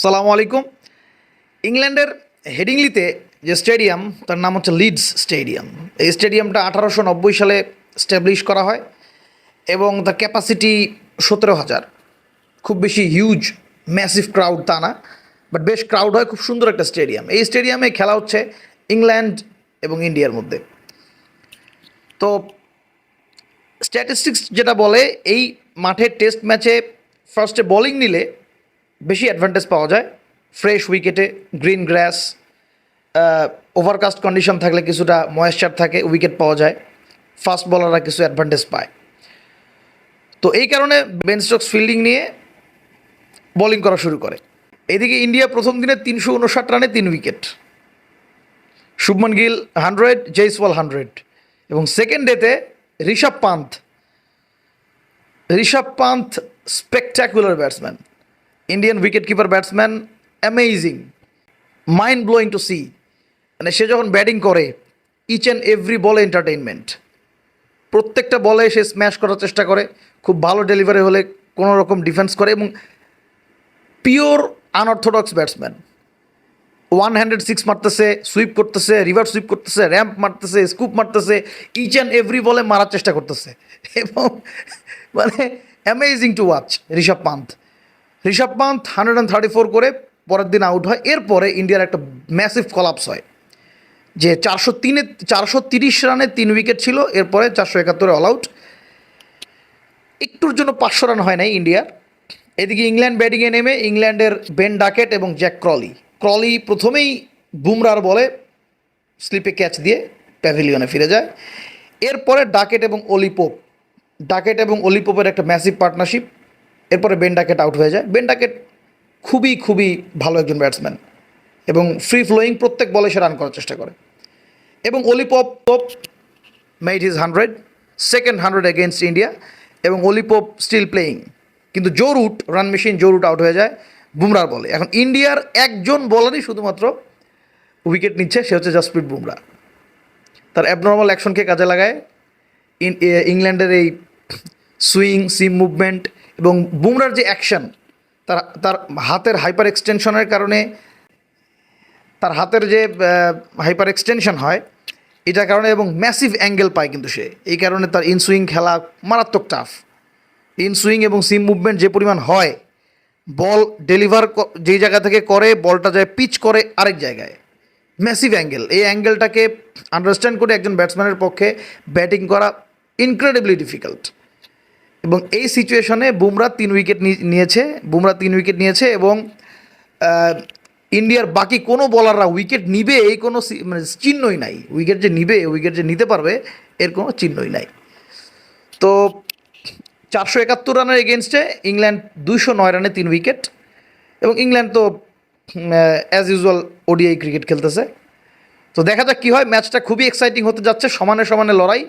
সালামু আলাইকুম। ইংল্যান্ডের হেডিংলিতে যে স্টেডিয়াম তার নাম হচ্ছে লিডস স্টেডিয়াম। এই স্টেডিয়ামটা 1890 সালে স্ট্যাবলিশ করা হয় এবং তার ক্যাপাসিটি 17,000। খুব বেশি হিউজ ম্যাসিভ ক্রাউড তা না, বাট বেশ ক্রাউড হয়। খুব সুন্দর একটা স্টেডিয়াম। এই স্টেডিয়ামে খেলা হচ্ছে ইংল্যান্ড এবং ইন্ডিয়ার মধ্যে। তো স্ট্যাটিস্টিক্স যেটা বলে, এই মাঠে টেস্ট ম্যাচে ফার্স্টে বোলিং নিলে বেশি অ্যাডভান্টেজ পাওয়া যায়। ফ্রেশ উইকেটে, গ্রিন গ্রাস, ওভারকাস্ট কন্ডিশন থাকলে কিছুটা ময়েশ্চার থাকে, উইকেট পাওয়া যায়, ফাস্ট বলাররা কিছু অ্যাডভান্টেজ পায়। তো এই কারণে বেন স্টোকস ফিল্ডিং নিয়ে বোলিং করা শুরু করে। এদিকে ইন্ডিয়া প্রথম দিনে 359 রানে 3 উইকেট, শুভমন গিল 100, জয়সওয়াল 100, এবং সেকেন্ড ডেতে Rishabh Pant spectacular batsman, Indian wicket keeper batsman, amazing, mind blowing to see. মানে সে যখন ব্যাটিং করে, ইচ অ্যান্ড এভরি বলে এন্টারটেইনমেন্ট। প্রত্যেকটা বলে সে স্ম্যাশ করার চেষ্টা করে, খুব ভালো ডেলিভারি হলে কোনো রকম ডিফেন্স করে, এবং pure unorthodox batsman. One handed six মারতেছে, সুইপ করতেছে, রিভার সুইপ করতেছে, র্যাম্প মারতেছে, স্কুপ মারতেছে, ইচ অ্যান্ড এভরি বলে মারার চেষ্টা করতেছে। এবং মানে অ্যামেজিং টু ওয়াচ। ঋষভ পান্থ 134 করে পরের দিন আউট হয়। এরপরে ইন্ডিয়ার একটা ম্যাসিভ কলাপস হয়, যে 430 রানে 3 উইকেট ছিল, এরপরে 471 অল আউট। একটুর জন্য 500 রান হয় নাই ইন্ডিয়ার। এদিকে ইংল্যান্ড ব্যাটিংয়ে নেমে ইংল্যান্ডের বেন ডাকেট এবং জ্যাক ক্রলি প্রথমেই বুমরার বলে স্লিপে ক্যাচ দিয়ে প্যাভিলিয়নে ফিরে যায়। এরপরে ডাকেট এবং অলিপোপের একটা ম্যাসিভ পার্টনারশিপ। এরপরে বেন ডাকেট আউট হয়ে যায়। বেন ডাকেট খুবই খুবই ভালো একজন ব্যাটসম্যান এবং ফ্রি ফ্লোয়িং, প্রত্যেক বলে সে রান করার চেষ্টা করে। এবং Ollie Pope made his 100, second 100 against India, এবং অলিপপ স্টিল প্লেয়িং। কিন্তু run machine Joe Root out হয়ে যায় বুমরার বলে। এখন ইন্ডিয়ার একজন বলারই শুধুমাত্র উইকেট নিচ্ছে, সে হচ্ছে জসপ্রীত বুমরা। তার অ্যাবনর্মাল অ্যাকশনকে কাজে লাগায় ইংল্যান্ডের এই সুইং, সিম মুভমেন্ট এবং বুমরার যে অ্যাকশন, তার তার হাতের হাইপার এক্সটেনশনের কারণে, তার হাতের যে হাইপার এক্সটেনশন হয় এটার কারণে, এবং ম্যাসিভ অ্যাঙ্গেল পায় কিন্তু সে। এই কারণে তার ইনসুইং খেলা মারাত্মক টাফ। ইনসুইং এবং সিম মুভমেন্ট যে পরিমাণ হয়, বল ডেলিভার যেই জায়গা থেকে করে, বলটা যায় পিচ করে আরেক জায়গায়, ম্যাসিভ অ্যাঙ্গেল। এই অ্যাঙ্গেলটাকে আন্ডারস্ট্যান্ড করে একজন ব্যাটসম্যানের পক্ষে ব্যাটিং করা ইনক্রেডিবলি ডিফিকাল্ট। এবং এই সিচুয়েশনে বুমরা 3 উইকেট নিয়েছে এবং ইন্ডিয়ার বাকি কোনো বলাররা উইকেট নিবে এই কোনো মানে চিহ্নই নাই। উইকেট যে নিতে পারবে এর কোনো চিহ্নই নাই। তো 471 রানের এগেনস্টে ইংল্যান্ড 209 রানে 3 উইকেট, এবং ইংল্যান্ড তো অ্যাজ ইউজুয়াল ওডিআই ক্রিকেট খেলতেছে। তো দেখা যাক কী হয়। ম্যাচটা খুবই এক্সাইটিং হতে যাচ্ছে, সমানে সমানে লড়াই।